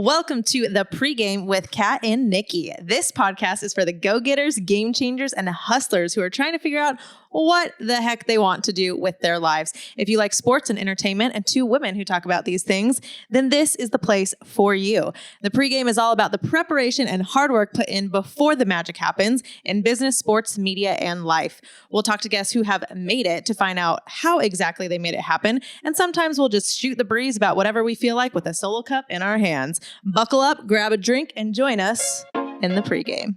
Welcome to the Pregame with Kat and Nikki. This podcast is for the go-getters, game changers, and hustlers who are trying to figure out what the heck they want to do with their lives. If you like sports and entertainment and two women who talk about these things, then this is the place for you. The Pregame is all about the preparation and hard work put in before the magic happens in business, sports, media, and life. We'll talk to guests who have made it to find out how exactly they made it happen. And sometimes we'll just shoot the breeze about whatever we feel like with a solo cup in our hands. Buckle up, grab a drink, and join us in the Pregame.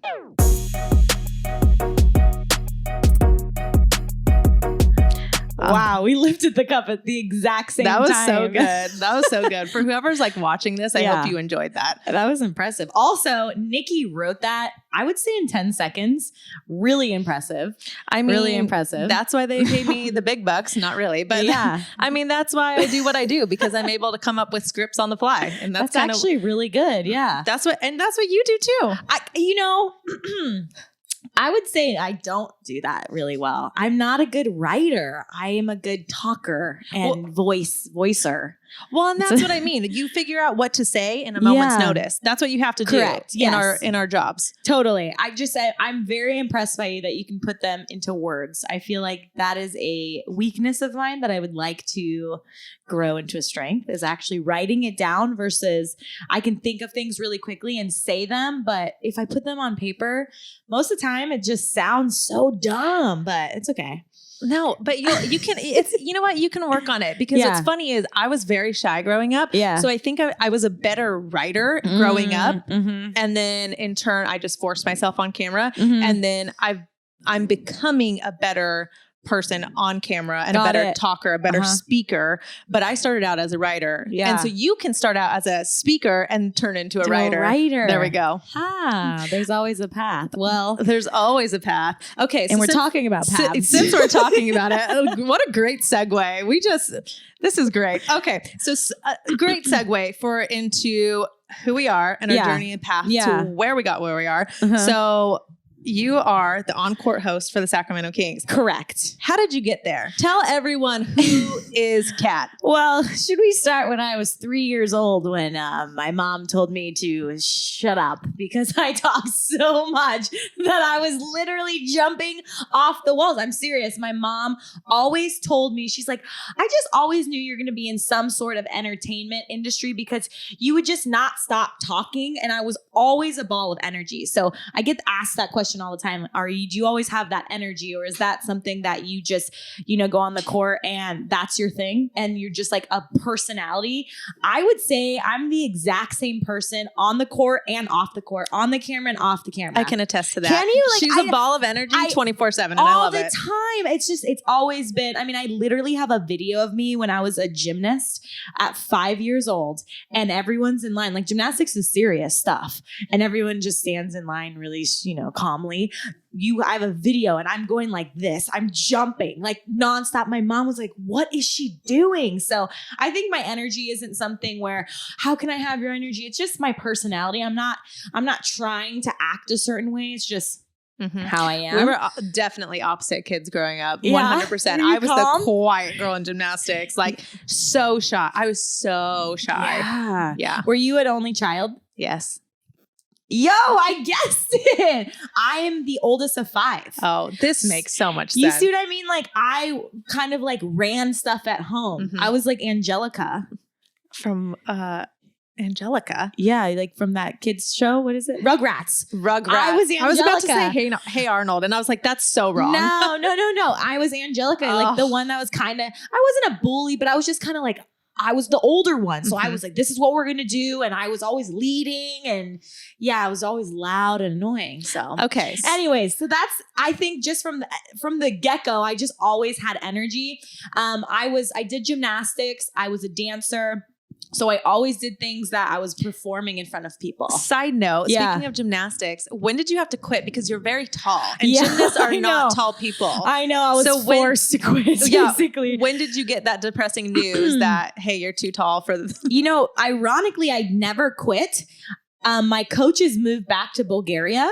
Wow, we lifted the cup at the exact same time. That was so good. That was so good. For whoever's like watching this, I hope you enjoyed that. That was impressive. Also, Nikki wrote that, I would say in 10 seconds. Really impressive. I mean, really impressive. That's why they pay me the big bucks. Not really. But yeah, I mean, that's why I do what I do, because I'm able to come up with scripts on the fly. And that's actually really good. Yeah. That's what you do too. I would say I don't do that really well. I'm not a good writer. I am a good talker and voicer. Well, and that's what I mean. You figure out what to say in a moment's notice. That's what you have to do in our jobs. Totally. I'm very impressed by you that you can put them into words. I feel like that is a weakness of mine that I would like to grow into a strength, is actually writing it down versus I can think of things really quickly and say them. But if I put them on paper, most of the time it just sounds so dumb, but it's okay. No, but you can, you know what? You can work on it, because what's funny is I was very shy growing up. Yeah. So I think I was a better writer growing up. Mm-hmm. And then in turn, I just forced myself on camera. Mm-hmm. And then I'm becoming a better person on camera and a better talker, a better speaker. But I started out as a writer. Yeah. And so you can start out as a speaker and turn into a writer. There we go. There's always a path. Well, there's always a path. Okay. And we're talking about paths. Since we're talking about it, what a great segue. This is great. Okay. So great segue into who we are and our journey and path to where we got where we are. Uh-huh. So you are the on-court host for the Sacramento Kings. Correct. How did you get there? Tell everyone who is Kat. Well, should we start when I was 3 years old, when my mom told me to shut up because I talked so much that I was literally jumping off the walls. I'm serious. My mom always told me, she's like, I just always knew you're going to be in some sort of entertainment industry because you would just not stop talking. And I was always a ball of energy. So I get asked that question all the time. Do you always have that energy, or is that something that you just, go on the court and that's your thing and you're just like a personality? I would say I'm the exact same person on the court and off the court, on the camera and off the camera. I can attest to that. Can you? She's a ball of energy 24/7 and I love it. All the time. It's always been, I literally have a video of me when I was a gymnast at 5 years old, and everyone's in line. Like, gymnastics is serious stuff, and everyone just stands in line really, calmly. I have a video and I'm going like this. I'm jumping like nonstop. My mom was like, what is she doing? So I think my energy isn't something where, how can I have your energy? It's just my personality. I'm not trying to act a certain way. It's just how I am. We were definitely opposite kids growing up. 100%. I was the quiet girl in gymnastics, like so shy. I was so shy. Yeah. Were you an only child? Yes. Yo, I guessed it. I am the oldest of 5. Oh, this makes so much sense. You see what I mean? Like, I kind of like ran stuff at home. Mm-hmm. I was like Angelica. From Angelica? Yeah, like from that kids show. What is it? Rugrats. I was Angelica. I was about to say Hey Arnold, and I was like, that's so wrong. No. I was Angelica, like the one that was kind of, I wasn't a bully, but I was just kind of like, I was the older one. So I was like, this is what we're going to do. And I was always leading. And I was always loud and annoying. So, okay. Anyways, so that's, I think just from the get-go, I just always had energy. I did gymnastics. I was a dancer. So I always did things that I was performing in front of people. Side note, speaking of gymnastics, when did you have to quit? Because you're very tall. And gymnasts are not tall people. I know. I was forced to quit, basically. When did you get that depressing news that, hey, you're too tall for the... Ironically, I never quit. My coaches moved back to Bulgaria.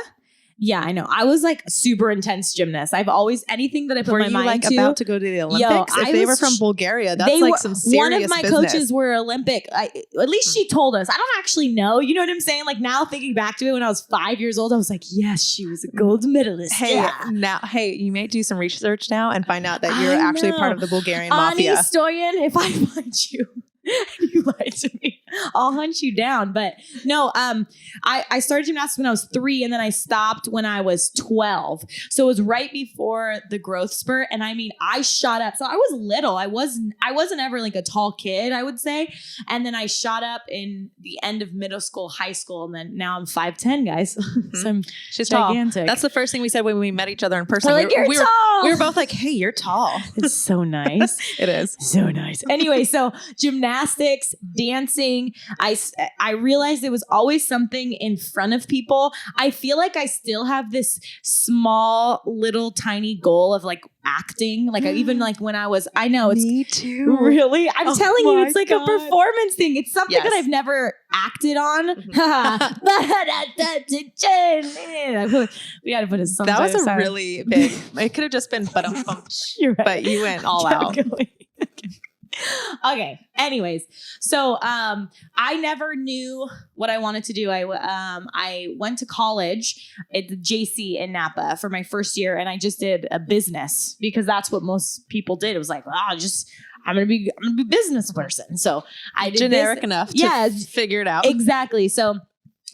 Yeah, I know. I was like super intense gymnast. I've always, anything that I put Were my you mind like to. about to go to the Olympics? If they were from Bulgaria, that's like some serious One of my business. coaches were Olympic. At least she told us. I don't actually know. You know what I'm saying? Like now thinking back to it when I was 5 years old, I was like, yes, she was a gold medalist. Hey, you may do some research now and find out that you're actually part of the Bulgarian mafia. Ani Stoyan, if I find you, you lied to me, I'll hunt you down. But no, I started gymnastics when I was 3 and then I stopped when I was 12. So it was right before the growth spurt. And I mean, I shot up. So I was little. I wasn't ever like a tall kid, I would say. And then I shot up in the end of middle school, high school. And then now I'm 5'10", guys. So I'm She's gigantic. Tall. That's the first thing we said when we met each other in person. We're like, you're tall. We were both like, hey, you're tall. It's so nice. It is. So nice. Anyway, so gymnastics, dancing, I realized there was always something in front of people. I feel like I still have this small, little, tiny goal of like acting. Like even like when I know it's me too. Really. I'm telling you, it's like a performance thing. It's something that I've never acted on. We got to put a song. That was a really big. It could have just been but you went all out. Okay. Anyways, so I never knew what I wanted to do. I went to college at the JC in Napa for my first year, and I just did a business because that's what most people did. It was like, I'm gonna be a business person. So I did generic enough to figure it out. Exactly. So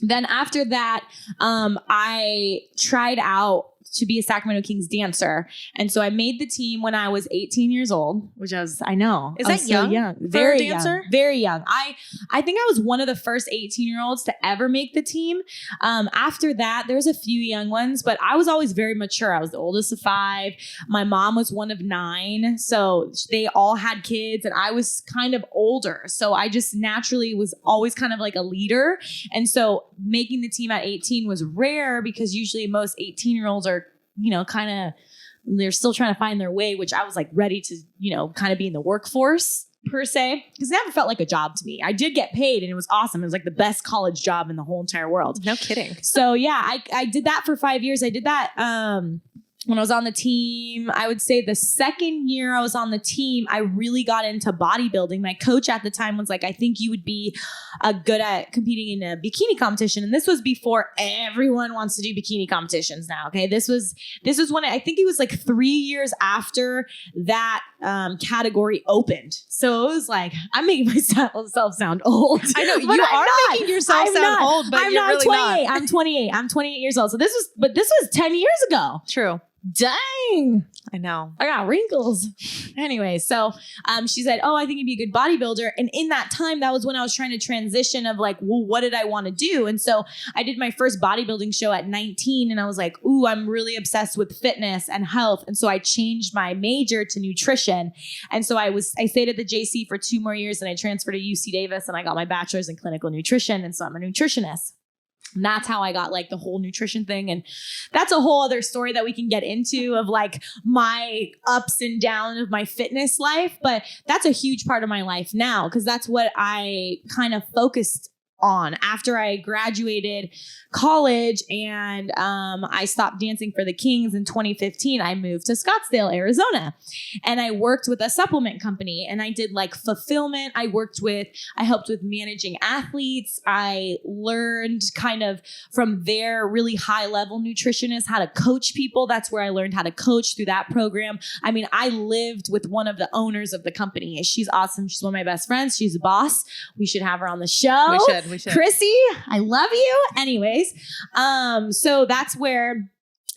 then after that, I tried out to be a Sacramento Kings dancer. And so I made the team when I was 18 years old, which I know. Is that young? So young. Very young. Very young. I think I was one of the first 18-year-olds to ever make the team. After that, there's a few young ones, but I was always very mature. I was the oldest of 5. My mom was one of 9. So they all had kids and I was kind of older. So I just naturally was always kind of like a leader. And so making the team at 18 was rare because usually most 18-year-olds are, kind of, they're still trying to find their way, which I was like ready to, kind of be in the workforce per se, because it never felt like a job to me. I did get paid and it was awesome. It was like the best college job in the whole entire world. No kidding. So yeah, I did that for 5 years. I did that, when I was on the team. I would say the second year I was on the team, I really got into bodybuilding. My coach at the time was like, I think you would be good at competing in a bikini competition. And this was before everyone wants to do bikini competitions now. Okay. This was when I think it was like 3 years after that category opened. So it was like, I'm making myself sound old. I know you are making yourself sound old, but you're really 28. not. I'm 28. I'm 28 years old. So this was 10 years ago. True. Dang. I know. I got wrinkles. Anyway, so she said, I think you'd be a good bodybuilder. And in that time, that was when I was trying to transition of like, well, what did I want to do? And so I did my first bodybuilding show at 19 and I was like, I'm really obsessed with fitness and health. And so I changed my major to nutrition. And so I stayed at the JC for 2 more years and I transferred to UC Davis and I got my bachelor's in clinical nutrition. And so I'm a nutritionist. And that's how I got like the whole nutrition thing. And that's a whole other story that we can get into of like my ups and downs of my fitness life. But that's a huge part of my life now because that's what I kind of focused on after I graduated college and I stopped dancing for the Kings in 2015. I moved to Scottsdale, Arizona, and I worked with a supplement company and I did like fulfillment. I helped with managing athletes. I learned kind of from their really high level nutritionists how to coach people. That's where I learned how to coach through that program. I mean, I lived with one of the owners of the company. She's awesome. She's one of my best friends. She's a boss. We should have her on the show. We should. Chrissy, I love you. Anyways, so that's where,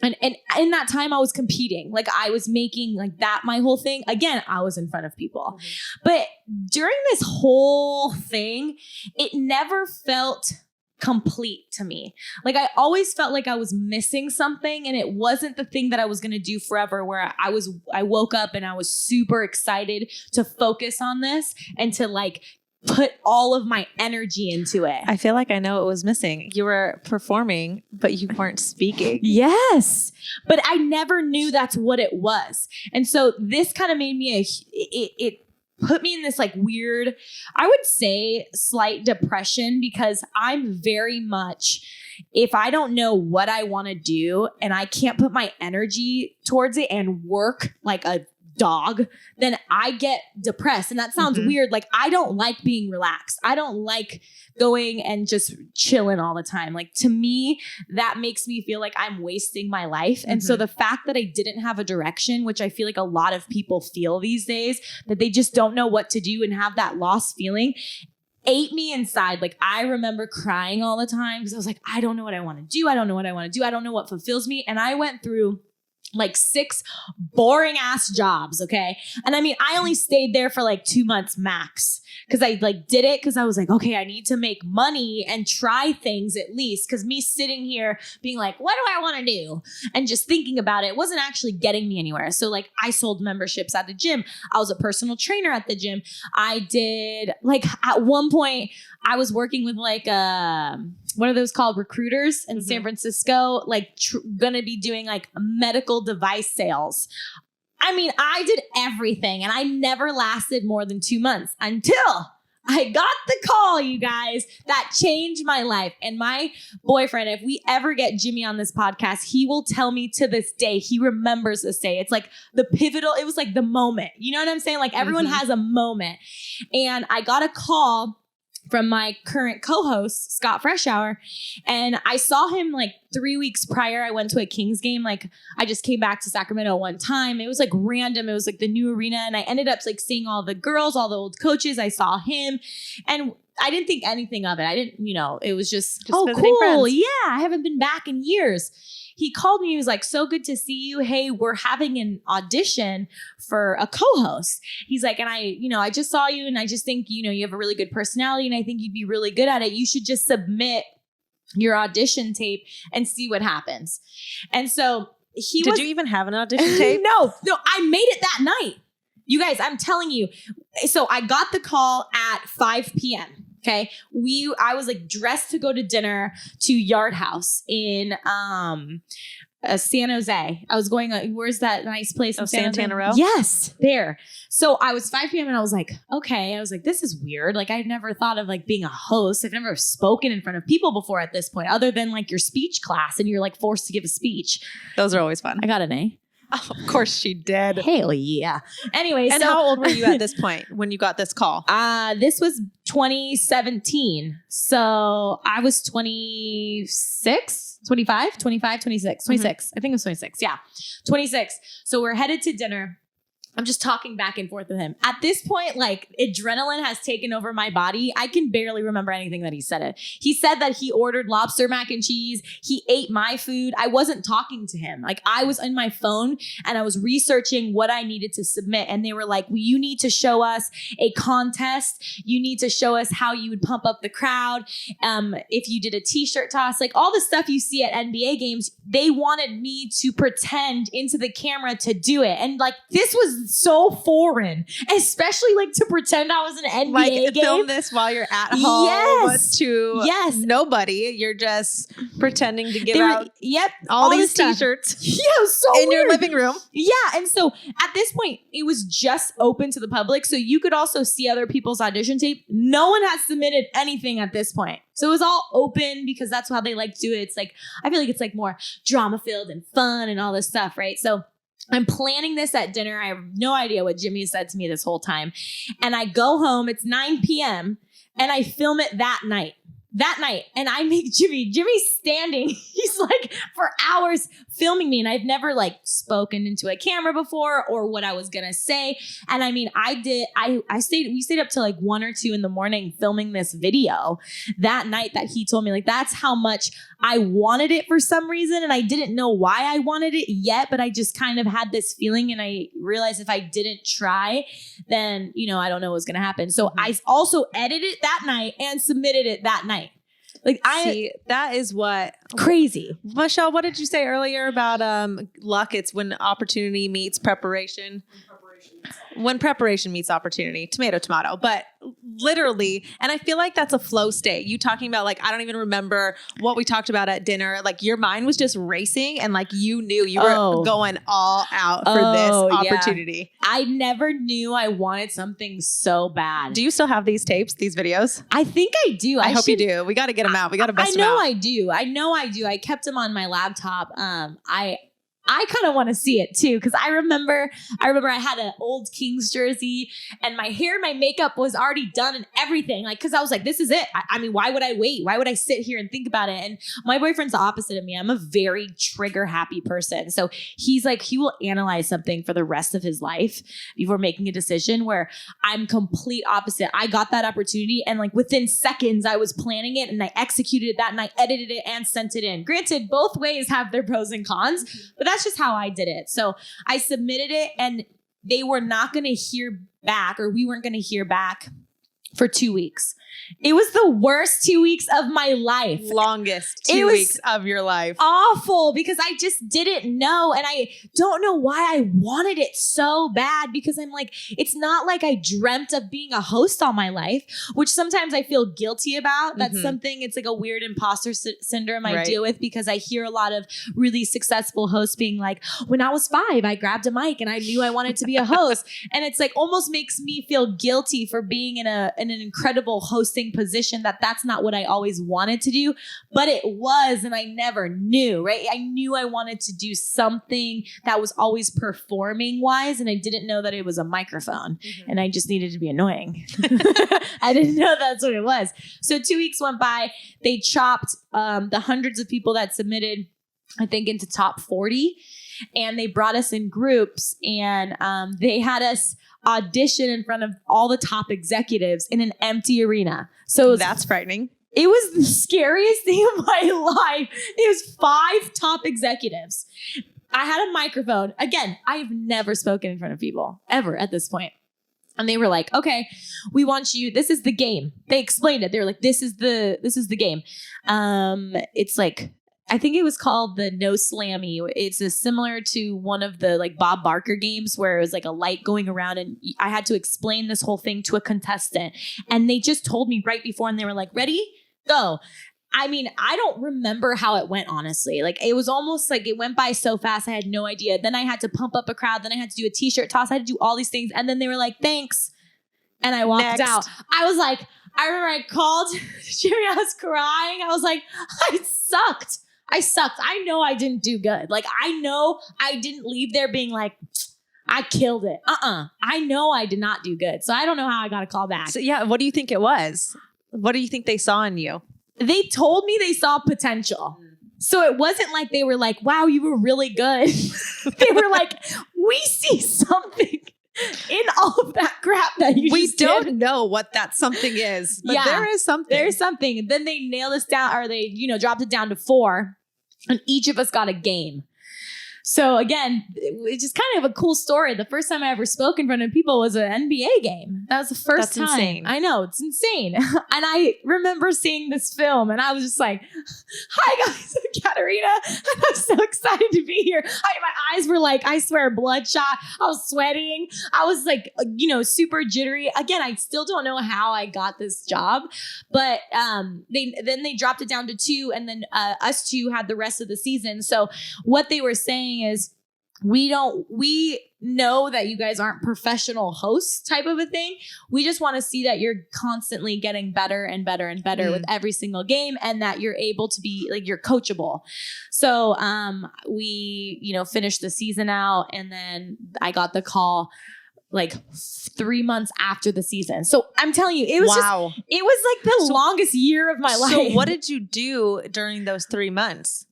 and in that time I was competing. Like I was making like that my whole thing. Again, I was in front of people. Mm-hmm. But during this whole thing, it never felt complete to me. Like I always felt like I was missing something and it wasn't the thing that I was going to do forever, where I woke up and I was super excited to focus on this and to like put all of my energy into it. I feel like I know what was missing. You were performing, but you weren't speaking. Yes. But I never knew that's what it was. And so this kind of made me put me in this like weird, I would say slight depression, because I'm very much, if I don't know what I want to do and I can't put my energy towards it and work like a dog, then I get depressed. And that sounds weird. Like, I don't like being relaxed. I don't like going and just chilling all the time. Like, to me, that makes me feel like I'm wasting my life. And so the fact that I didn't have a direction, which I feel like a lot of people feel these days, that they just don't know what to do and have that lost feeling, ate me inside. Like, I remember crying all the time because I was like, I don't know what I want to do. I don't know what I want to do. I don't know what fulfills me. And I went through like 6 boring ass jobs. Okay. And I mean, I only stayed there for like 2 months max, because I like did it because I was like, okay, I need to make money and try things at least. Because me sitting here being like, what do I want to do? And just thinking about it wasn't actually getting me anywhere. So like, I sold memberships at the gym. I was a personal trainer at the gym. I did, like, at one point I was working with like what are those called? Recruiters in San Francisco, like gonna be doing like medical device sales. I mean, I did everything, and I never lasted more than 2 months until I got the call, you guys, that changed my life. And my boyfriend, if we ever get Jimmy on this podcast, he will tell me to this day, he remembers this day. It's like the pivotal, it was like the moment. You know what I'm saying? Like, everyone has a moment. And I got a call from my current co-host, Scott Freshour. And I saw him like 3 weeks prior. I went to a Kings game. Like, I just came back to Sacramento one time. It was like random. It was like the new arena. And I ended up like seeing all the girls, all the old coaches. I saw him, and I didn't think anything of it. I didn't, it was just oh, cool. Friends. Yeah. I haven't been back in years. He called me. He was like, so good to see you. Hey, we're having an audition for a co-host. He's like, and I just saw you, and I just think, you have a really good personality, and I think you'd be really good at it. You should just submit your audition tape and see what happens. And so Did you even have an audition tape? No, I made it that night. You guys, I'm telling you. So I got the call at 5 p.m. Okay. I was like dressed to go to dinner to Yard House in San Jose. I was going, where's that nice place in Santana Row? Yes, there. So I was 5 p.m. and I was like, okay. I was like, this is weird. Like, I've never thought of like being a host. I've never spoken in front of people before at this point, other than like your speech class, and you're like forced to give a speech. Those are always fun. I got an A. Oh, of course she did. Hell yeah. Anyway, and how old were you at this point when you got this call? This was 2017. So I was 26, 25, 26. I think it was 26. Yeah. 26. So we're headed to dinner. I'm just talking back and forth with him. At this point, like, adrenaline has taken over my body. I can barely remember anything that he said. He said that he ordered lobster mac and cheese. He ate my food. I wasn't talking to him. Like, I was on my phone and I was researching what I needed to submit. And they were like, well, you need to show us a contest. You need to show us how you would pump up the crowd. If you did a t-shirt toss, like all the stuff you see at NBA games, they wanted me to pretend into the camera to do it. And like, this was so foreign, especially like to pretend I was an NBA game. Film this while you're at home to nobody. You're just pretending to give out all these t-shirts in your living room. Yeah. And so at this point, it was just open to the public. So you could also see other people's audition tape. No one has submitted anything at this point. So it was all open because that's how they like to do it. It's like, I feel like it's like more drama filled and fun and all this stuff. Right. So I'm planning this at dinner. I have no idea what Jimmy said to me this whole time. And I go home. It's 9 p.m. and I film it that night. And I make Jimmy's standing. He's like for hours filming me. And I've never like spoken into a camera before or what I was going to say. And I mean, we stayed up till like 1 or 2 in the morning filming this video that night that he told me. Like, that's how much I wanted it for some reason. And I didn't know why I wanted it yet, but I just kind of had this feeling. And I realized if I didn't try, then, I don't know what's going to happen. So I also edited it that night and submitted it that night. Like, that is what crazy. Michelle, what did you say earlier about luck? It's when opportunity meets preparation. When preparation meets opportunity, tomato, tomato, but literally, and I feel like that's a flow state. You talking about like, I don't even remember what we talked about at dinner. Like your mind was just racing and like you knew you were going all out for this opportunity. Yeah. I never knew I wanted something so bad. Do you still have these tapes, these videos? I think I do. I hope you do. We got to get them out. We got to bust them out. I know I do. I kept them on my laptop. I kind of want to see it too, because I remember I had an old Kings jersey and my hair and my makeup was already done and everything. Like, because I was like, this is it. I mean, why would I wait? Why would I sit here and think about it? And my boyfriend's the opposite of me. I'm a very trigger happy person. So he's like, he will analyze something for the rest of his life before making a decision, where I'm complete opposite. I got that opportunity and like within seconds I was planning it and I executed that and I edited it and sent it in. Granted, both ways have their pros and cons, but that's just how I did it. So I submitted it and they were not going to hear back, or we weren't going to hear back for 2 weeks. It was the worst 2 weeks of my life. Longest 2 weeks of your life. Awful, because I just didn't know. And I don't know why I wanted it so bad, because I'm like, it's not like I dreamt of being a host all my life, which sometimes I feel guilty about. That's something, it's like a weird imposter syndrome I deal with, because I hear a lot of really successful hosts being like, when I was 5, I grabbed a mic and I knew I wanted to be a host. And it's like almost makes me feel guilty for being in an incredible hosting position that's not what I always wanted to do, but it was, and I never knew, right? I knew I wanted to do something that was always performing wise, and I didn't know that it was a microphone, and I just needed to be annoying. I didn't know that's what it was. So 2 weeks went by. They chopped the hundreds of people that submitted, I think, into top 40, and they brought us in groups, and they had us audition in front of all the top executives in an empty arena. So that's frightening. It was the scariest thing of my life. It was 5 top executives. I had a microphone. Again, I've never spoken in front of people ever at this point. And they were like, okay, we want you, this is the game. They explained it. They were like, this is the game. It's like, I think it was called the No Slammy. It's similar to one of the like Bob Barker games where it was like a light going around and I had to explain this whole thing to a contestant. And they just told me right before and they were like, ready, go. I mean, I don't remember how it went, honestly. Like it was almost like it went by so fast. I had no idea. Then I had to pump up a crowd. Then I had to do a t-shirt toss. I had to do all these things. And then they were like, thanks. And I walked out. I was like, I remember I called Jimmy. I was crying. I was like, I sucked. I know I didn't do good. Like, I know I didn't leave there being like, I killed it. I know I did not do good. So I don't know how I got a call back. So yeah, what do you think it was? What do you think they saw in you? They told me they saw potential. So it wasn't like they were like, wow, you were really good. They were like, we see something in all of that crap that you we just don't did. know what that something is, but there is something. There's something. Then they nailed us down, or they, dropped it down to 4, and each of us got a game. So again, it's just kind of a cool story. The first time I ever spoke in front of people was an NBA game. That was the first time. Insane. I know, it's insane. And I remember seeing this film and I was just like, hi guys, I'm Katerina. And I'm so excited to be here. My eyes were like, I swear, bloodshot. I was sweating. I was like, super jittery. Again, I still don't know how I got this job, but they dropped it down to 2, and then us 2 had the rest of the season. So what they were saying is we know that you guys aren't professional hosts type of a thing. We just want to see that you're constantly getting better and better and better with every single game, and that you're able to be like, you're coachable. So we finished the season out, and then I got the call like 3 months after the season. So I'm telling you, it was it was like the longest year of my life. So what did you do during those 3 months?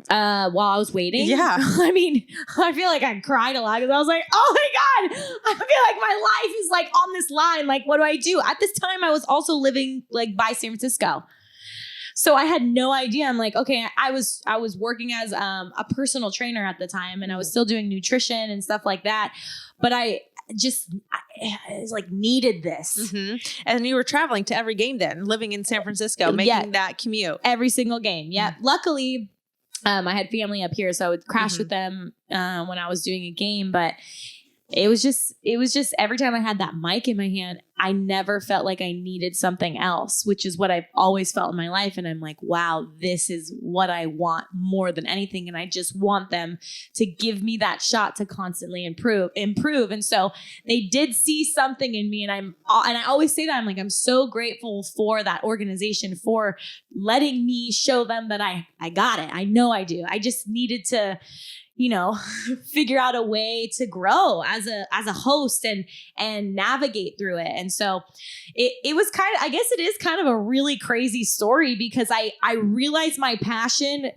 While I was waiting. Yeah. I mean, I feel like I cried a lot because I was like, oh my God, I feel like my life is like on this line. Like, what do I do? At this time, I was also living like by San Francisco. So I had no idea. I'm like, okay, I was working as a personal trainer at the time, and I was still doing nutrition and stuff like that. But I like needed this. And you were traveling to every game then, living in San Francisco, making that commute. Every single game. Yeah. Luckily, I had family up here, so I would crash with them when I was doing a game. But it was just every time I had that mic in my hand, I never felt like I needed something else, which is what I've always felt in my life. And I'm like, wow, this is what I want more than anything. And I just want them to give me that shot to constantly improve. And so they did see something in me. And I always say that I'm like, I'm so grateful for that organization for letting me show them that I got it. I know I do. I just needed to, figure out a way to grow as a host and navigate through it. And so it was I guess it is kind of a really crazy story because I realized my passion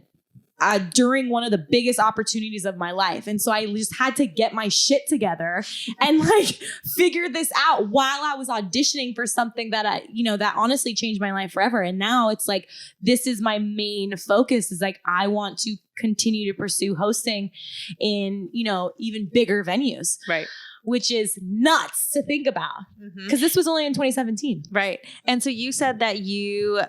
during one of the biggest opportunities of my life. And so I just had to get my shit together and figure this out while I was auditioning for something that that honestly changed my life forever. And now it's like, this is my main focus is I want to continue to pursue hosting in, even bigger venues. Right. Which is nuts to think about because this was only in 2017. Right. And so you said that you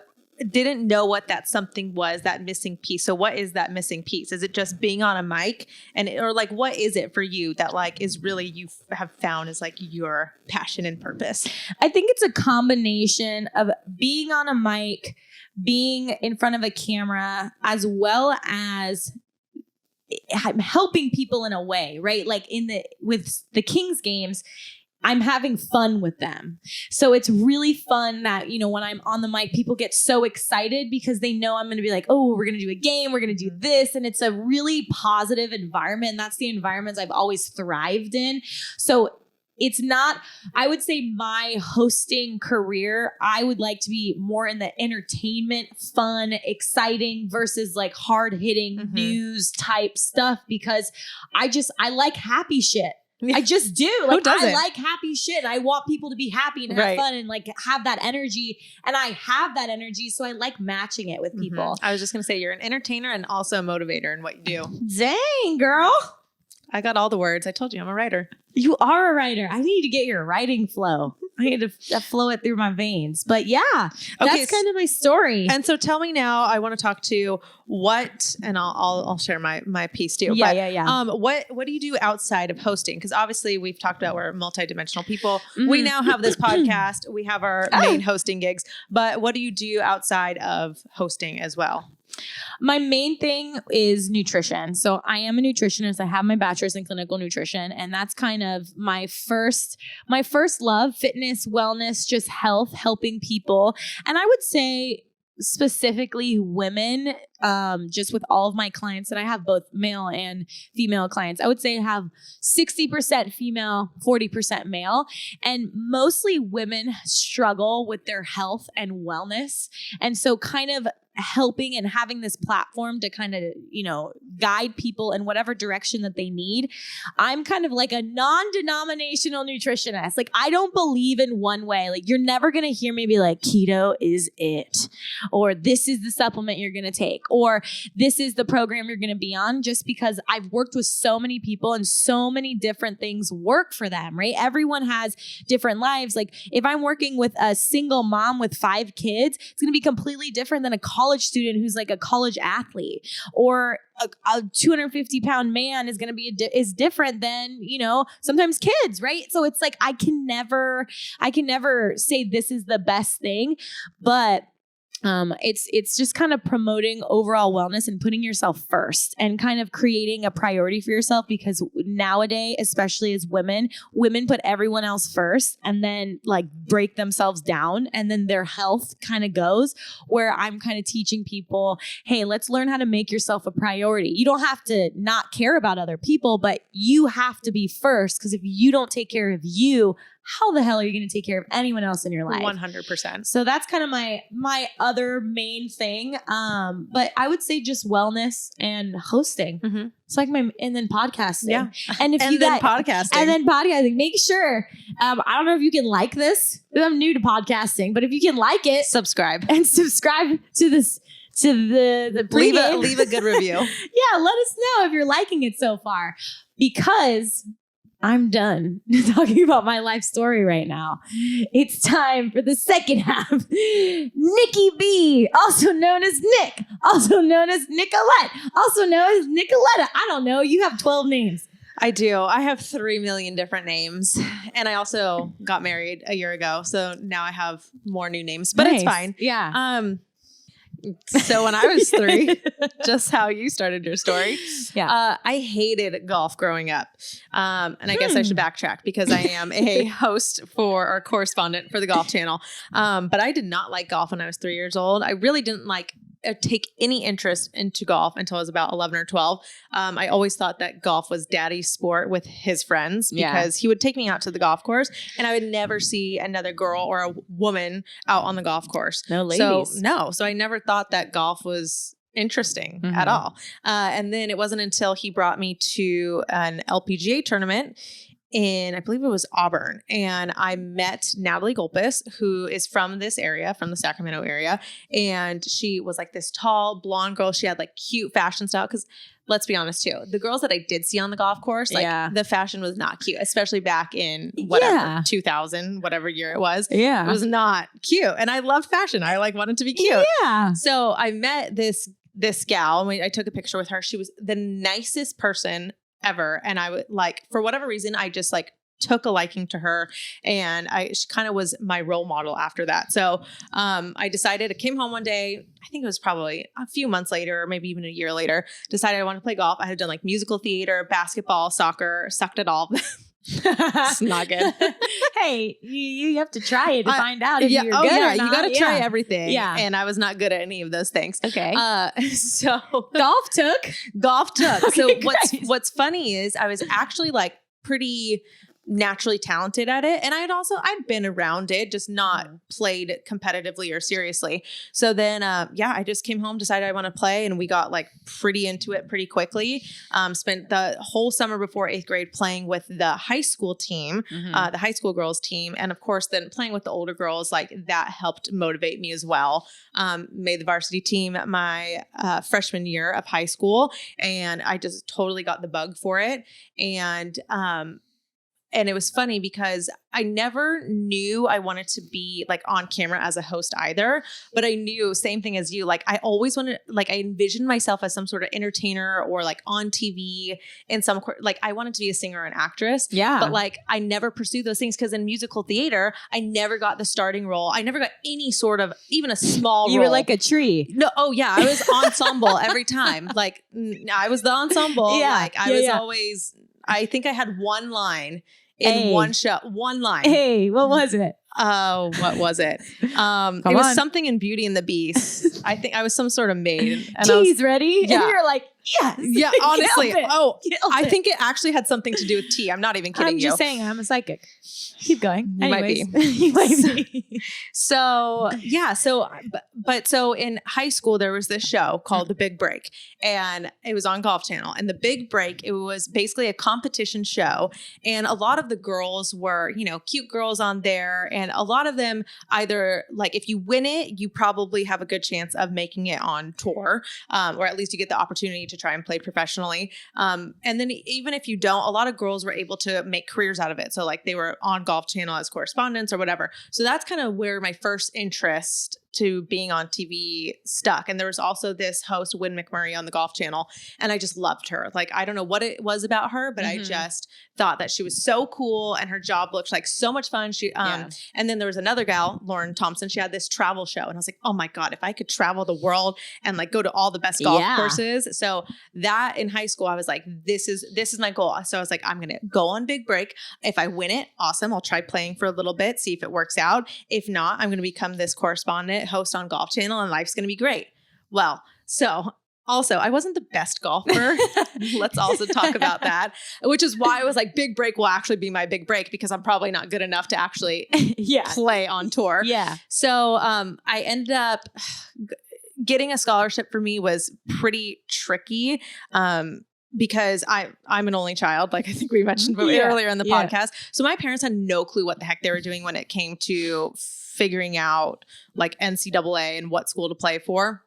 didn't know what that something was, that missing piece. So what is that missing piece? Is it just being on a mic or what is it for you that is really you have found is your passion and purpose? I think it's a combination of being on a mic, being in front of a camera, as well as helping people in a way, right? With the Kings games, I'm having fun with them. So it's really fun that, when I'm on the mic, people get so excited because they know I'm going to be like, oh, we're going to do a game. We're going to do this. And it's a really positive environment. And that's the environments I've always thrived in. So it's not, I would say my hosting career, I would like to be more in the entertainment, fun, exciting versus hard hitting news type stuff because I like happy shit. I just do. I like happy shit. I want people to be happy and have fun and have that energy. And I have that energy. So I like matching it with people. I was just going to say, you're an entertainer and also a motivator in what you do. Dang, girl. I got all the words. I told you I'm a writer. You are a writer. I need to get your writing flow. I need to flow it through my veins. But yeah, that's kind of my story. And so tell me now, I want to talk to and I'll share my piece too. Yeah. What do you do outside of hosting? Because obviously we've talked about we're multidimensional people. We now have this podcast. We have our main hosting gigs. But what do you do outside of hosting as well? My main thing is nutrition. So I am a nutritionist. I have my bachelor's in clinical nutrition, and that's kind of my first love: fitness, wellness, just health, helping people. And I would say specifically women, just with all of my clients that I have, both male and female clients, I would say I have 60% female, 40% male, and mostly women struggle with their health and wellness. And so kind of helping and having this platform to kind of, guide people in whatever direction that they need. I'm kind of like a non-denominational nutritionist. I don't believe in one way. You're never going to hear me be like, keto is it, or this is the supplement you're going to take, or this is the program you're going to be on, just because I've worked with so many people and so many different things work for them, right? Everyone has different lives. If I'm working with a single mom with 5 kids, it's going to be completely different than a college student who's a college athlete, or a 250-pound man is going to be is different than, sometimes kids, right? So it's I can never say this is the best thing, but it's just kind of promoting overall wellness and putting yourself first and kind of creating a priority for yourself, because nowadays, especially as women put everyone else first and then break themselves down, and then their health kind of goes, where I'm kind of teaching people, hey, let's learn how to make yourself a priority. You don't have to not care about other people, but you have to be first, because if you don't take care of you, how the hell are you going to take care of anyone else in your life? 100%. So that's kind of my other main thing. But I would say just wellness and hosting. Mm-hmm. It's and then podcasting. Yeah. And podcasting. Make sure, I don't know if you can like this. I'm new to podcasting, but if you can like it, subscribe to this, to the Pregame. Leave a good review. Yeah. Let us know if you're liking it so far, because I'm done talking about my life story right now. It's time for the second half. Nikki B, also known as Nick, also known as Nicolette, also known as Nicoletta. I don't know. You have 12 names. I do. I have 3 million different names. And I also got married a year ago. So now I have more new names, but it's fine. Yeah. So when I was 3, just how you started your story. Yeah. I hated golf growing up. And I guess I should backtrack because I am a host for or correspondent for the Golf Channel. But I did not like golf when I was 3 years old. I really didn't take any interest into golf until I was about 11 or 12. I always thought that golf was daddy's sport with his friends because he would take me out to the golf course and I would never see another girl or a woman out on the golf course. No ladies. So I never thought that golf was interesting at all. And then it wasn't until he brought me to an LPGA tournament in, I believe it was Auburn. And I met Natalie Golpis, who is from this area, from the Sacramento area. And she was like this tall blonde girl. She had like cute fashion style. Cause let's be honest too, the girls that I did see on the golf course, the fashion was not cute, especially back in 2000, whatever year it was. Yeah. It was not cute. And I loved fashion. I wanted to be cute. Yeah. So I met this gal and I took a picture with her. She was the nicest person ever. And I would for whatever reason, I just took a liking to her and she kind of was my role model after that. So I came home one day, I think it was probably a few months later, or maybe even a year later, decided I wanted to play golf. I had done musical theater, basketball, soccer, sucked at all. It's not good. Hey, you have to try it to find out if you're good or not. You got to try everything. Yeah. And I was not good at any of those things. Okay. So golf took. So what's funny is I was actually pretty naturally talented at it. And I'd been around it, just not played competitively or seriously. So then, I just came home, decided I want to play, and we got pretty into it pretty quickly. Spent the whole summer before 8th grade playing with the high school team, the high school girls team. And of course, then playing with the older girls, that helped motivate me as well. Made the varsity team my freshman year of high school. And I just totally got the bug for it. And it was funny because I never knew I wanted to be on camera as a host either, but I knew, same thing as you, I always wanted, I envisioned myself as some sort of entertainer or on TV in some, I wanted to be a singer or an actress. Yeah. But I never pursued those things because in musical theater, I never got the starting role. I never got any sort of, even a small role. You were like a tree. No. Oh yeah. I was ensemble every time. I was the ensemble. Yeah. I was always, I think I had one line in one show, one line. Hey, what was it? Oh, what was it? It was something in Beauty and the Beast. I think I was some sort of maid. And Tea's ready? Yeah. And you're like, yes. Yeah, honestly. I it. think it actually had something to do with tea. I'm not even kidding you. I'm just saying I'm a psychic. Keep going. You might be. You might be. So in high school, there was this show called The Big Break, and it was on Golf Channel. And The Big Break, it was basically a competition show. And a lot of the girls were, cute girls on there. And a lot of them either if you win it, you probably have a good chance of making it on tour, or at least you get the opportunity to try and play professionally. And then even if you don't, a lot of girls were able to make careers out of it. So they were on Golf Channel as correspondents or whatever. So that's kind of where my first interest to being on TV stuck. And there was also this host, Wynn McMurray, on the Golf Channel. And I just loved her. I don't know what it was about her, but I just thought that she was so cool and her job looked like so much fun. And then there was another gal, Lauren Thompson. She had this travel show. And I was like, oh my God, if I could travel the world and go to all the best golf courses. So that in high school, I was like, this is my goal. So I was like, I'm going to go on Big Break. If I win it, awesome. I'll try playing for a little bit, see if it works out. If not, I'm going to become this correspondent host on Golf Channel and life's going to be great. Well, so also I wasn't the best golfer. Let's also talk about that, which is why I was Big Break will actually be my big break because I'm probably not good enough to actually play on tour. Yeah. So I ended up getting a scholarship. For me was pretty tricky. Because I'm an only child, I think we mentioned earlier in the podcast. So my parents had no clue what the heck they were doing when it came to figuring out NCAA and what school to play for.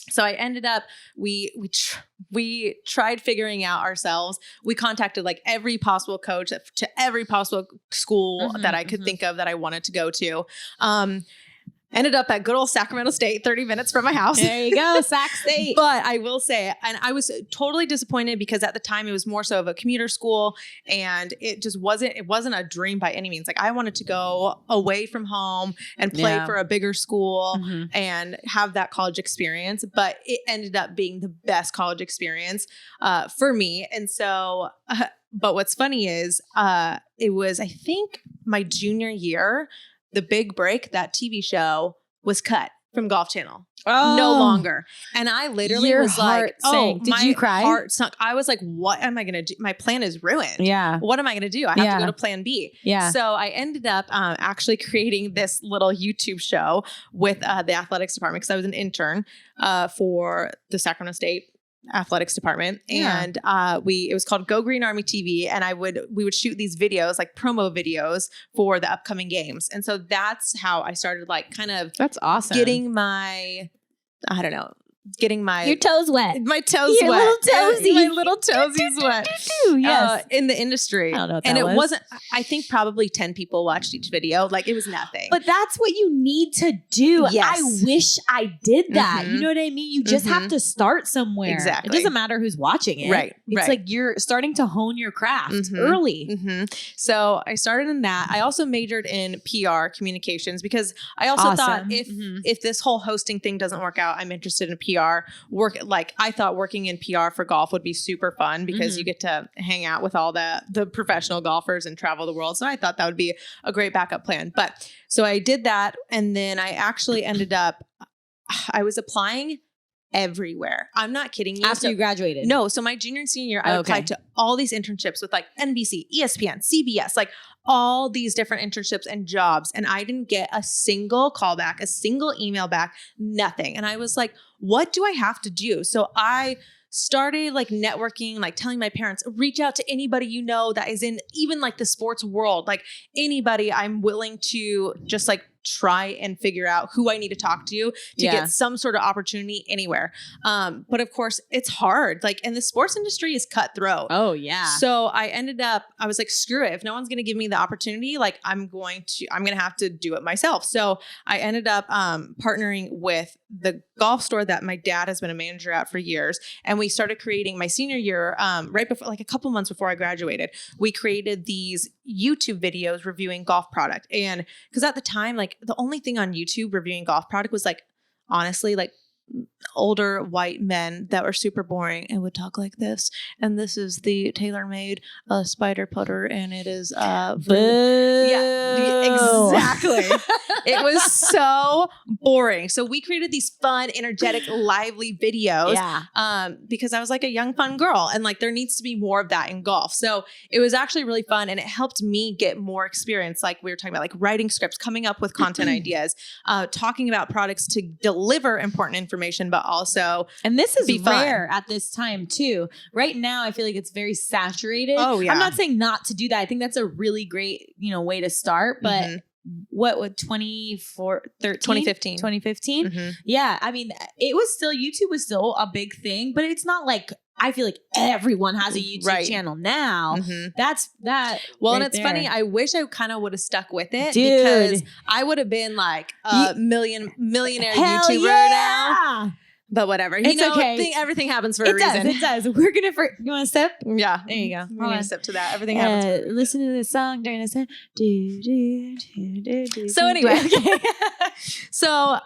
So I ended up, we tried figuring out ourselves. We contacted every possible coach to every possible school that I could think of that I wanted to go to. Ended up at good old Sacramento State, 30 minutes from my house. There you go, Sac State. But I will say, and I was totally disappointed because at the time it was more so of a commuter school, and it wasn't a dream by any means. Like I wanted to go away from home and play for a bigger school and have that college experience. But it ended up being the best college experience for me. And so, but what's funny is it was, I think, my junior year, The Big Break, that TV show, was cut from Golf Channel. Oh. No longer. And I literally was like, did you cry? Heart sunk. I was like, what am I going to do? My plan is ruined. Yeah. What am I going to do? I have to go to plan B. Yeah. So I ended up actually creating this little YouTube show with the athletics department because I was an intern for the Sacramento State athletics department. And it was called Go Green Army TV. And we would shoot these videos, like promo videos for the upcoming games. And so that's how I started that's awesome. getting my your toes wet. My toes Your wet. little toesies. My little toesies wet. Yes. In the industry. I don't know what and that it was. wasn't, I think probably 10 people watched each video. Like it was nothing. But that's what you need to do. Yes. I wish I did that. You know what I mean? You just have to start somewhere. Exactly. It doesn't matter who's watching it. Right. It's like you're starting to hone your craft early. So I started in that. I also majored in PR communications because I also thought if this whole hosting thing doesn't work out, I'm interested in PR work. Like I thought working in PR for golf would be super fun because you get to hang out with all the professional golfers and travel the world. So I thought that would be a great backup plan. But so I did that. And then I actually ended up, I was applying everywhere. I'm not kidding you. After you graduated? No. So my junior and senior year, I applied to all these internships with like NBC, ESPN, CBS, like all these different internships and jobs. And I didn't get a single call back, a single email back, nothing. And I was like, what do I have to do? So I started like networking, like telling my parents, reach out to anybody you know that is in even like the sports world, like anybody. I'm willing to just like try and figure out who I need to talk to get some sort of opportunity anywhere. But of course it's hard. Like, and the sports industry is cutthroat. Oh yeah. So I was like, screw it. If no one's going to give me the opportunity, like I'm going to have to do it myself. So I ended up partnering with the golf store that my dad has been a manager at for years. And we started creating my senior year, right before, like a couple months before I graduated, we created these YouTube videos reviewing golf product. And because at the time, like the only thing on YouTube reviewing golf product was like, honestly, like older white men that were super boring and would talk like this. And this is the TaylorMade spider putter. And it is, exactly. It was so boring. So we created these fun, energetic, lively videos. Because I was like a young, fun girl and like, there needs to be more of that in golf. So it was actually really fun. And it helped me get more experience. Like we were talking about, like writing scripts, coming up with content ideas, talking about products to deliver important information, but also, and this is rare at this time too. Right now, I feel like it's very saturated. Oh yeah. I'm not saying not to do that. I think that's a really great, way to start, but what would 2015? Yeah. I mean, YouTube was still a big thing, but it's not like, I feel like everyone has a YouTube channel now. That's that. Well, right and it's there. funny. I wish I kind of would have stuck with it Dude. because I would have been like a millionaire Hell YouTuber now. But whatever. It's okay. Everything happens for a reason. It does. We're going to, you want to sip? Yeah. There you go. We're going to sip to that. Everything happens for a reason. Listen to this song during this time. So anyway, so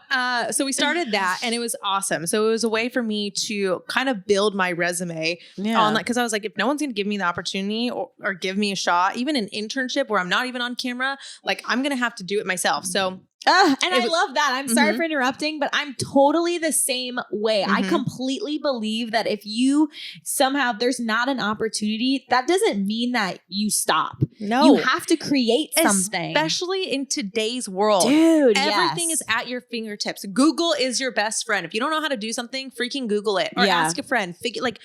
we started that and it was awesome. So it was a way for me to kind of build my resume on that. Cause I was like, if no one's going to give me the opportunity or give me a shot, even an internship where I'm not even on camera, like I'm going to have to do it myself. So I love that. I'm sorry for interrupting, but I'm totally the same way. I completely believe that if you somehow there's not an opportunity, that doesn't mean that you stop. No. You have to create something. Especially in today's world. Dude, everything is at your fingertips. Google is your best friend. If you don't know how to do something, freaking Google it or ask a friend.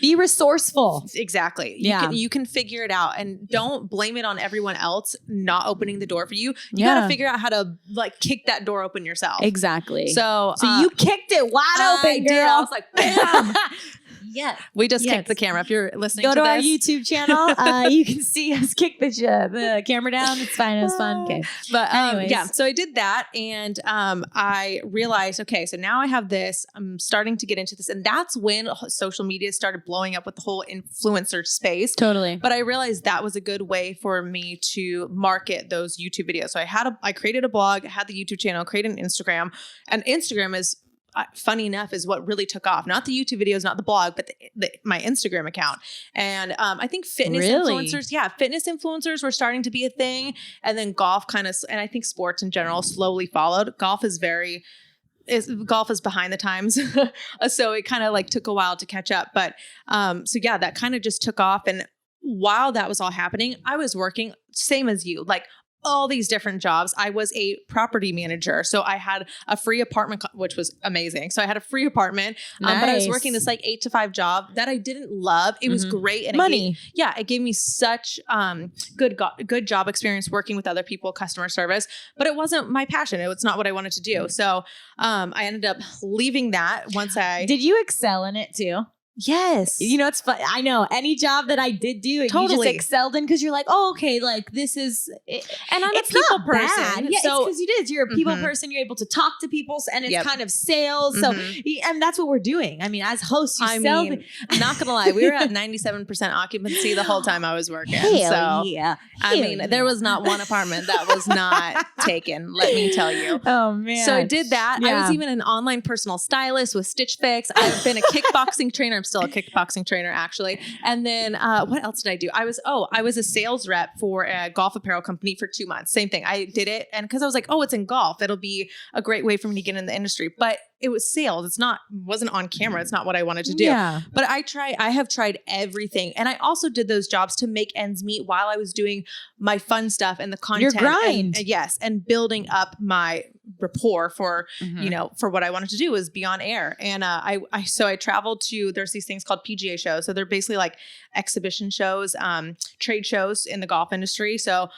Be resourceful. Exactly. You can figure it out and don't blame it on everyone else not opening the door for you. You got to figure out how to like kick that door open yourself. Exactly. So you kicked it wide open, girl. I was like, bam. Yes. We just kicked the camera. If you're listening Go to our this. YouTube channel. You can see us kick the camera down. It's fine. It was fun. Okay. But Anyways. yeah, so I did that and I realized, okay, so now I have this. I'm starting to get into this. And that's when social media started blowing up with the whole influencer space. Totally. But I realized that was a good way for me to market those YouTube videos. So I created a blog, had the YouTube channel, created an Instagram, and Instagram is funny enough is what really took off. Not the YouTube videos, not the blog, but my Instagram account. And I think fitness influencers were starting to be a thing. And then golf and I think sports in general slowly followed. Golf is behind the times. So it kind of like took a while to catch up. But so yeah, that kind of just took off. And while that was all happening, I was working same as you, like all these different jobs. I was a property manager. So I had a free apartment, which was amazing. So I had a free apartment, but I was working this like 8 to 5 job that I didn't love. It was great. And it gave me such good job experience working with other people, customer service, but it wasn't my passion. It was not what I wanted to do. So I ended up leaving that once Did you excel in it too? Yes. You know, it's fun. I know any job that I did do, you just excelled in because you're like, oh, okay, like this is, and I'm a people person. Bad. Yeah, so, it's because you're a people person. You're able to talk to people and it's kind of sales. So, and that's what we're doing. I mean, as hosts, I'm not going to lie. We were at 97% occupancy the whole time I was working. There was not one apartment that was not taken. Let me tell you. Oh man. So I did that. Yeah. I was even an online personal stylist with Stitch Fix. I've been a kickboxing trainer. I'm still a kickboxing trainer actually. And then what else did I do? I was a sales rep for a golf apparel company for 2 months. Same thing. I did it. And cause I was like, oh, it's in golf. It'll be a great way for me to get in the industry. But it was sales. Wasn't on camera. It's not what I wanted to do. Yeah. But I have tried everything. And I also did those jobs to make ends meet while I was doing my fun stuff and the content. Your grind. And building up my rapport for, for what I wanted to do was be on air. And so I traveled to, there's these things called PGA shows. So they're basically like exhibition shows, trade shows in the golf industry. So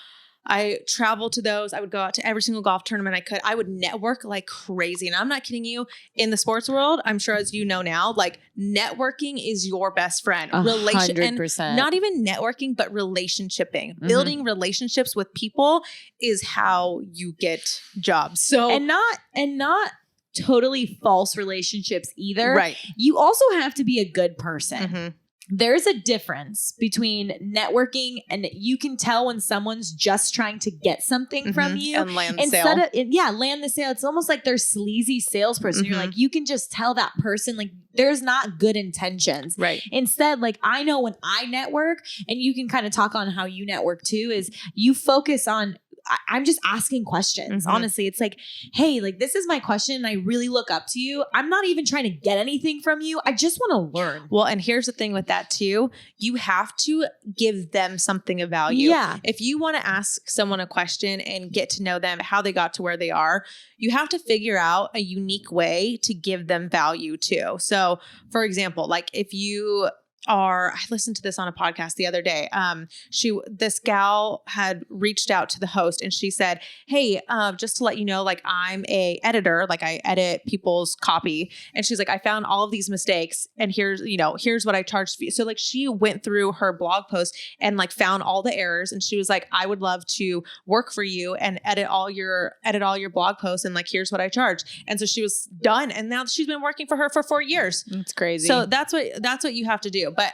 I traveled to those. I would go out to every single golf tournament I could. I would network like crazy. And I'm not kidding you. In the sports world, I'm sure as you know now, like networking is your best friend. 100%. And not even networking, but relationshiping. Building relationships with people is how you get jobs. So and not totally false relationships either. Right. You also have to be a good person. There's a difference between networking and you can tell when someone's just trying to get something from you and land the sale. Land the sale. It's almost like they're sleazy salesperson. You're like, you can just tell that person like there's not good intentions. Right. Instead, like I know when I network, and you can kind of talk on how you network too, is you focus on I'm just asking questions. Honestly, it's like, hey, like this is my question and I really look up to you. I'm not even trying to get anything from you. I just want to learn. Well, and here's the thing with that too. You have to give them something of value. Yeah. If you want to ask someone a question and get to know them, how they got to where they are, you have to figure out a unique way to give them value too. So for example, like if you I listened to this on a podcast the other day. This gal had reached out to the host and she said, hey, just to let you know, like I'm a editor, like I edit people's copy. And she's like, I found all of these mistakes and here's what I charged for you. So like she went through her blog post and like found all the errors. And she was like, I would love to work for you and edit all your blog posts. And like, here's what I charge. And so she was done. And now she's been working for her for 4 years. It's crazy. So that's what you have to do. But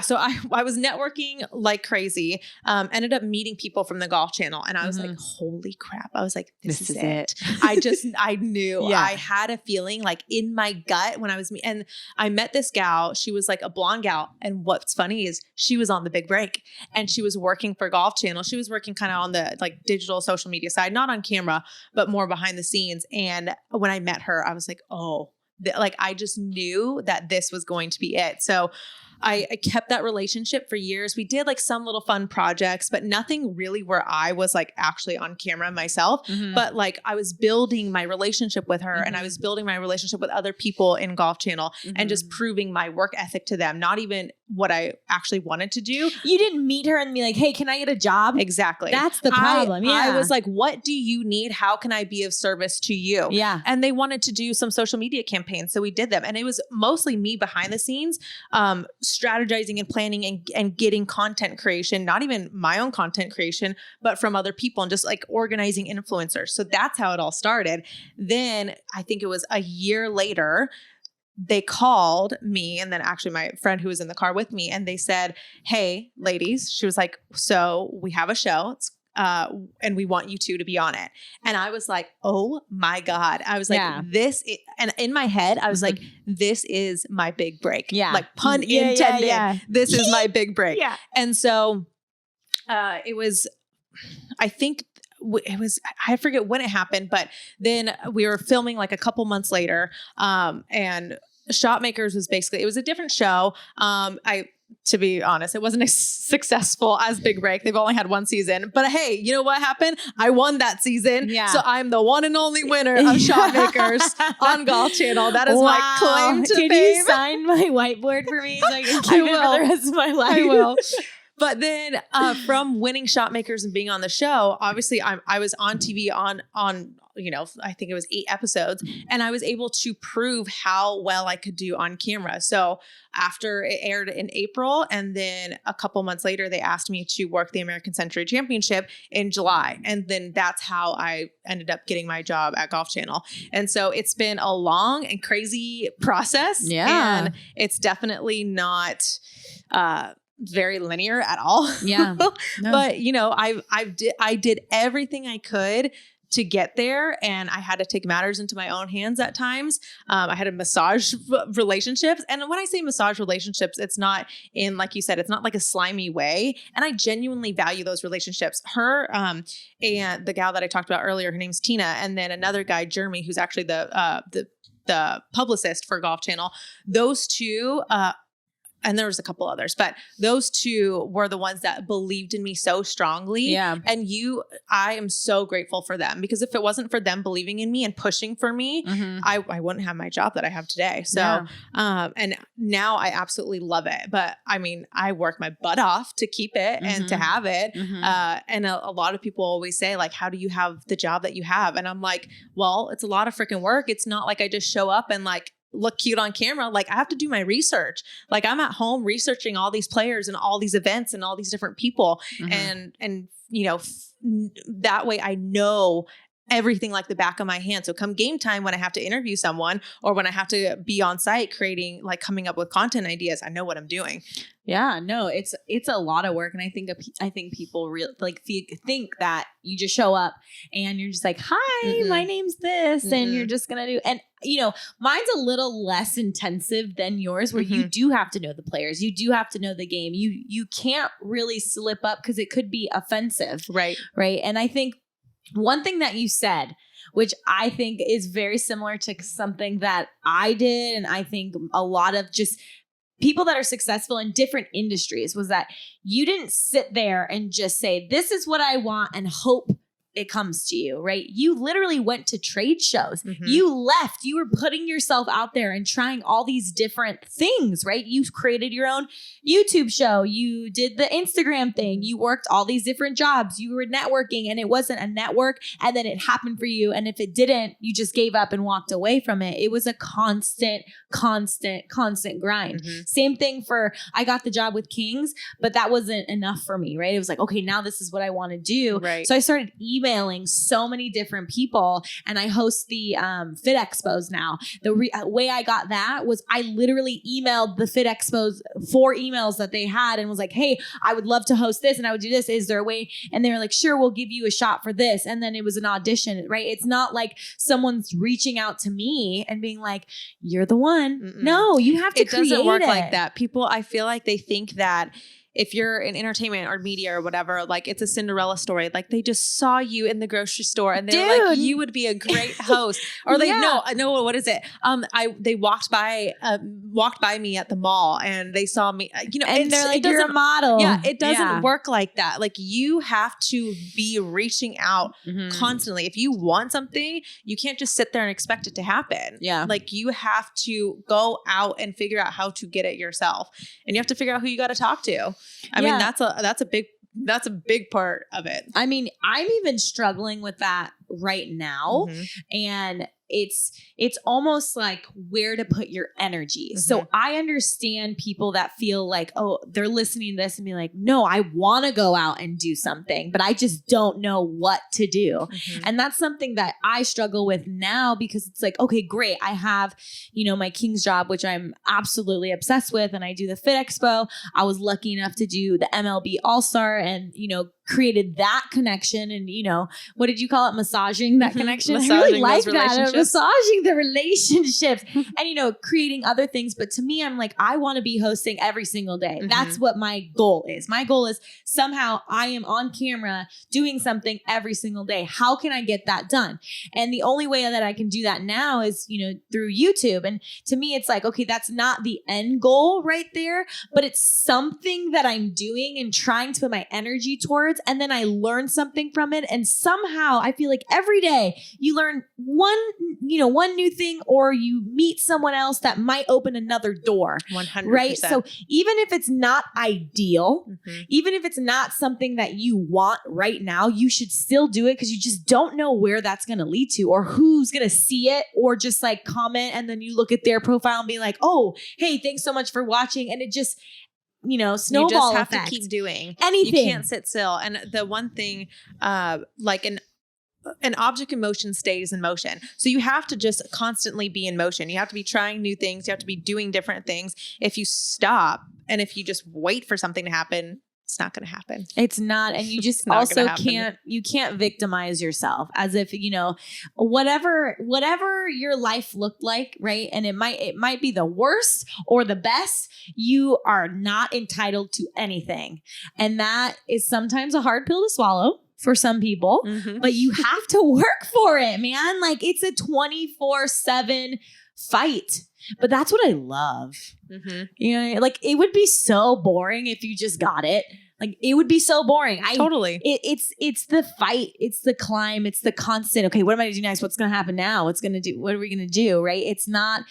so I was networking like crazy, ended up meeting people from the Golf Channel and I was like, holy crap. I was like, this is it. I knew. I had a feeling like in my gut when I was, and I met this gal, she was like a blonde gal. And what's funny is she was on the big break and she was working for Golf Channel. She was working kind of on the like digital social media side, not on camera, but more behind the scenes. And when I met her, I was like, I just knew that this was going to be it. So I kept that relationship for years. We did like some little fun projects, but nothing really where I was like actually on camera myself. But like I was building my relationship with her and I was building my relationship with other people in Golf Channel and just proving my work ethic to them. Not even what I actually wanted to do. You didn't meet her and be like, hey, can I get a job? Exactly. That's the problem. I was like, what do you need? How can I be of service to you? Yeah. And they wanted to do some social media campaigns. So we did them. And it was mostly me behind the scenes, strategizing and planning and getting content creation, not even my own content creation, but from other people, and just like organizing influencers. So that's how it all started. Then I think it was a year later, they called me, and then actually my friend who was in the car with me, and they said, hey, ladies, she was like, so we have a show, and we want you two to be on it. And I was like, oh my God. I was like, and in my head, I was like, this is my big break. Yeah. Like pun intended. Yeah. This is my big break. Yeah. And so it was, I think, I forget when it happened, but then we were filming like a couple months later. And Shopmakers was basically, it was a different show. To be honest, it wasn't as successful as Big Break. They've only had one season, but hey, you know what happened? I won that season. Yeah. So I'm the one and only winner of Shopmakers on Golf Channel. That is my claim to fame. Can you sign my whiteboard for me so I can keep it for the rest of my life? I will. But then from winning Shopmakers and being on the show, obviously I was on TV on I think it was 8 episodes, and I was able to prove how well I could do on camera. So after it aired in April, and then a couple months later, they asked me to work the American Century Championship in July. And then that's how I ended up getting my job at Golf Channel. And so it's been a long and crazy process. Yeah. And it's definitely not very linear at all. Yeah. No. But I did everything I could to get there, and I had to take matters into my own hands at times. I had to massage relationships. And when I say massage relationships, it's not in, like you said, it's not like a slimy way. And I genuinely value those relationships. Her and the gal that I talked about earlier, her name's Tina. And then another guy, Jeremy, who's actually the publicist for Golf Channel. Those two, and there was a couple others, but those two were the ones that believed in me so strongly. Yeah. And I am so grateful for them, because if it wasn't for them believing in me and pushing for me, I wouldn't have my job that I have today. So, and now I absolutely love it. But I mean, I work my butt off to keep it and to have it. And a lot of people always say, like, how do you have the job that you have? And I'm like, well, it's a lot of freaking work. It's not like I just show up and like look cute on camera. Like, I have to do my research. Like, I'm at home researching all these players and all these events and all these different people. And that way I know everything like the back of my hand. So come game time, when I have to interview someone or when I have to be on site coming up with content ideas, I know what I'm doing. Yeah, no, it's a lot of work. And I think people think that you just show up and you're just like, hi, my name's this. And you're just going to do, and mine's a little less intensive than yours, where you do have to know the players. You do have to know the game. You can't really slip up because it could be offensive. Right. Right. And I think one thing that you said, which I think is very similar to something that I did, and I think a lot of just people that are successful in different industries, was that you didn't sit there and just say, this is what I want, and hope it comes to you, right? You literally went to trade shows. You left. You were putting yourself out there and trying all these different things, right? You created your own YouTube show. You did the Instagram thing. You worked all these different jobs. You were networking, and it wasn't a network, and then it happened for you. And if it didn't, you just gave up and walked away from it. It was a constant grind. Same thing for, I got the job with Kings, but that wasn't enough for me, right? It was like, okay, now this is what I want to do. Right. So I started emailing so many different people, and I host the Fit Expos now. The way I got that was I literally emailed the Fit Expos 4 emails that they had and was like, hey, I would love to host this and I would do this. Is there a way? And they were like, sure, we'll give you a shot for this. And then it was an audition, right? It's not like someone's reaching out to me and being like, you're the one. No, you have to create it. It doesn't work like that. People, I feel like they think that if you're in entertainment or media or whatever, like it's a Cinderella story. Like they just saw you in the grocery store and they were like, you would be a great host. Or they no, what is it? They walked by me at the mall and they saw me, and they're like, you're a model. Yeah. It doesn't work like that. Like you have to be reaching out constantly. If you want something, you can't just sit there and expect it to happen. Yeah. Like you have to go out and figure out how to get it yourself. And you have to figure out who you got to talk to. I mean, that's a big part of it. I mean, I'm even struggling with that right now. And it's almost like where to put your energy. So I understand people that feel like, oh, they're listening to this and be like, no, I want to go out and do something, but I just don't know what to do. And that's something that I struggle with now because it's like, okay, great. I have, my King's job, which I'm absolutely obsessed with. And I do the Fit Expo. I was lucky enough to do the MLB All-Star and, created that connection. And, what did you call it? Massaging that connection. I really like that. Massaging the relationships and, creating other things. But to me, I'm like, I want to be hosting every single day. That's what my goal is. My goal is somehow I am on camera doing something every single day. How can I get that done? And the only way that I can do that now is, through YouTube. And to me, it's like, okay, that's not the end goal right there, but it's something that I'm doing and trying to put my energy towards. And then I learn something from it. And somehow I feel like every day you learn one new thing, or you meet someone else that might open another door. 100%. Right. So even if it's not ideal, even if it's not something that you want right now, you should still do it because you just don't know where that's going to lead to or who's going to see it or just like comment. And then you look at their profile and be like, oh, hey, thanks so much for watching. And it just, snowball you just have effect. To keep doing anything. You can't sit still. And the one thing, like an object in motion stays in motion. So you have to just constantly be in motion. You have to be trying new things. You have to be doing different things. If you stop and if you just wait for something to happen, it's not going to happen. It's not. And you just also can't victimize yourself as if, whatever your life looked like, right? And it might be the worst or the best. You are not entitled to anything. And that is sometimes a hard pill to swallow for some people, but you have to work for it, man. Like it's a 24/7 fight. But that's what I love. Like it would be so boring if you just got it. Like it would be so boring. Totally. It's the fight. It's the climb. It's the constant. Okay, what am I going to do next? What's going to happen now? What are we going to do? Right? It's not,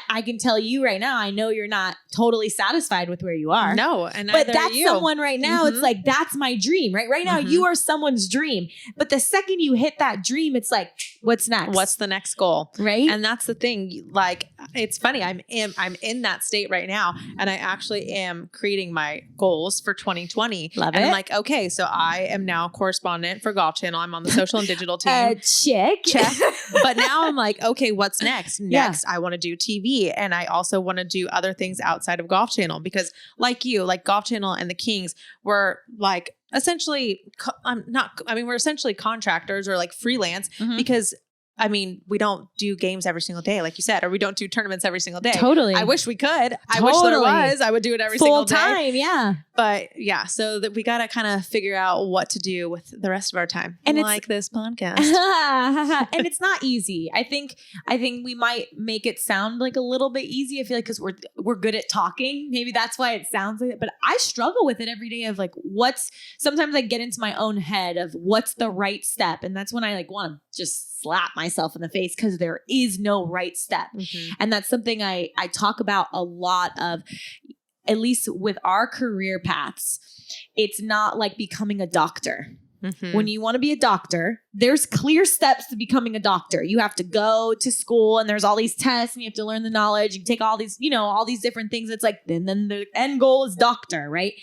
I can tell you right now, I know you're not totally satisfied with where you are. No. And but that's someone right now. It's like, that's my dream, right? Right now, you are someone's dream. But the second you hit that dream, it's like, what's next? What's the next goal? Right. And that's the thing. Like, it's funny. I'm in that state right now. And I actually am creating my goals for 2020. Love and it. I'm like, okay, so I am now correspondent for Golf Channel. I'm on the social and digital team. Check. But now I'm like, okay, what's next? Next, I want to do TV. And I also want to do other things outside of Golf Channel because like Golf Channel and the Kings were like essentially, we're essentially contractors or like freelance because we don't do games every single day, like you said, or we don't do tournaments every single day. Totally. I wish we could. I wish there was. I would do it every single day. Full time, yeah. But yeah, so that we got to kind of figure out what to do with the rest of our time. And like this podcast. And it's not easy. I think we might make it sound like a little bit easy. I feel like because we're good at talking. Maybe that's why it sounds like it. But I struggle with it every day of like sometimes I get into my own head of what's the right step. And that's when I like want to just slap myself in the face because there is no right step. And that's something I talk about a lot of, at least with our career paths. It's not like becoming a doctor. When you want to be a doctor, there's clear steps to becoming a doctor. You have to go to school and there's all these tests and you have to learn the knowledge. You take all these, all these different things. It's like, then the end goal is doctor, right?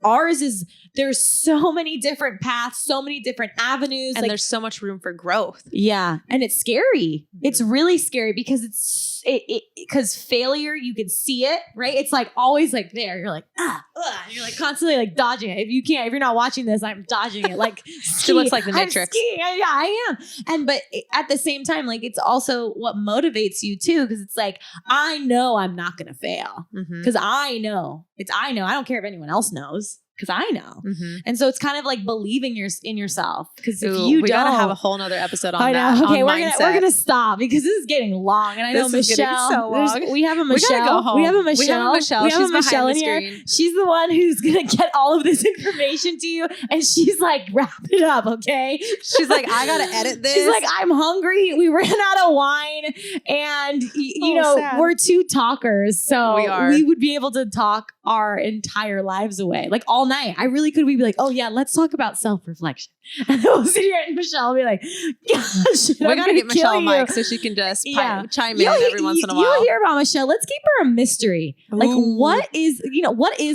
Ours is, there's so many different paths, so many different avenues. And there's so much room for growth. Yeah. And it's scary. It's really scary because it's because failure, you can see it, right? It's like always like there. You're like, and you're like constantly like dodging it. If you're not watching this, I'm dodging it. Like she looks like the Matrix. Yeah, I am. But at the same time, like it's also what motivates you too, because it's like I know I'm not gonna fail because I know. I don't care if anyone else knows. Because I know. And so it's kind of like believing in yourself. Because if you we don't, gotta have a whole nother episode on I know. that. Okay, we're gonna stop because this is getting long. And I know Michelle. We have a Michelle. We gotta go home. We have a Michelle. She's Michelle behind in the here. screen. She's the one who's gonna get all of this information to you. And she's like, wrap it up, okay? She's like, I gotta edit this. She's like, I'm hungry. We ran out of wine. And sad. we're two talkers. So we would be able to talk our entire lives away. Like all night. I really could. We'd be like, oh yeah, let's talk about self-reflection. And then we'll sit here and Michelle will be like, gosh, we gotta get Michelle a mic so she can just chime in every once in a while. You'll hear about Michelle. Let's keep her a mystery. Like what is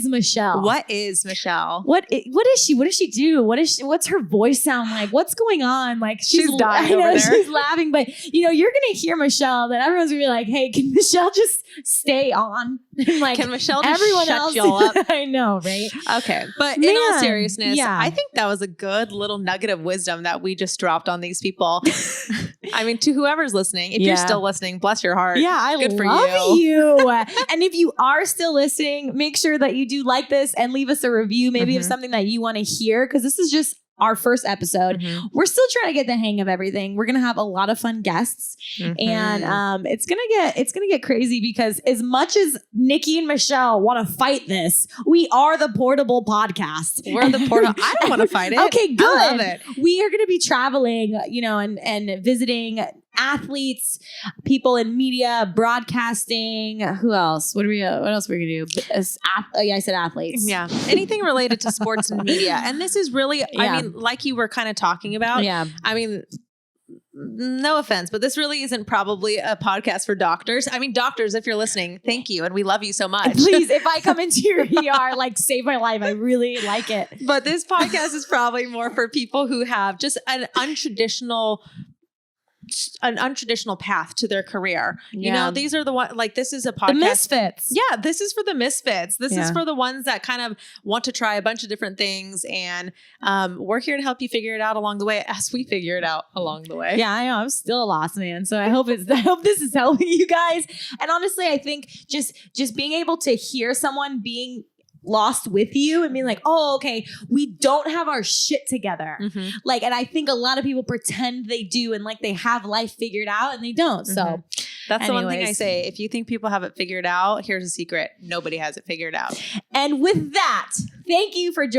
Michelle? What is Michelle? What is she? What does she do? What's her voice sound like? What's going on? Like she's dying over there. She's laughing, but you're gonna hear Michelle that everyone's gonna be like, hey, can Michelle just stay on? And like, can Michelle just everyone shut else, y'all up? I know, right? Okay. But in all seriousness, I think that was a good little nugget of wisdom that we just dropped on these people. I mean, to whoever's listening, if you're still listening, bless your heart. Yeah, I love you. And if you are still listening, make sure that you do like this and leave us a review, maybe of something that you want to hear, because this is just our first episode. We're still trying to get the hang of everything. We're gonna have a lot of fun guests, and it's gonna get crazy, because as much as Nikki and Michelle want to fight this, we are the portable podcast. We're the portable. I don't want to fight it. Okay, good. I love it. We are gonna be traveling, and visiting athletes, people in media, broadcasting. Who else? What else are we gonna do? I said athletes. Yeah, anything related to sports and media. And this is really, I mean, like you were kind of talking about. Yeah. I mean, no offense, but this really isn't probably a podcast for doctors. I mean, doctors, if you're listening, thank you, and we love you so much. Please, if I come into your ER, like save my life. I really like it. But this podcast is probably more for people who have just an untraditional path to their career. These are the one, like, this is a podcast. The misfits. Yeah, this is for the misfits. This is for the ones that kind of want to try a bunch of different things, and we're here to help you figure it out along the way, as we figure it out along the way. Yeah, I know. I'm still a lost man, so I hope this is helping you guys. And honestly, I think just being able to hear someone being lost with you and being like, oh, okay, we don't have our shit together. Like, and I think a lot of people pretend they do and like they have life figured out, and they don't. So that's the one thing I say. If you think people have it figured out, here's a secret. Nobody has it figured out. And with that, thank you for joining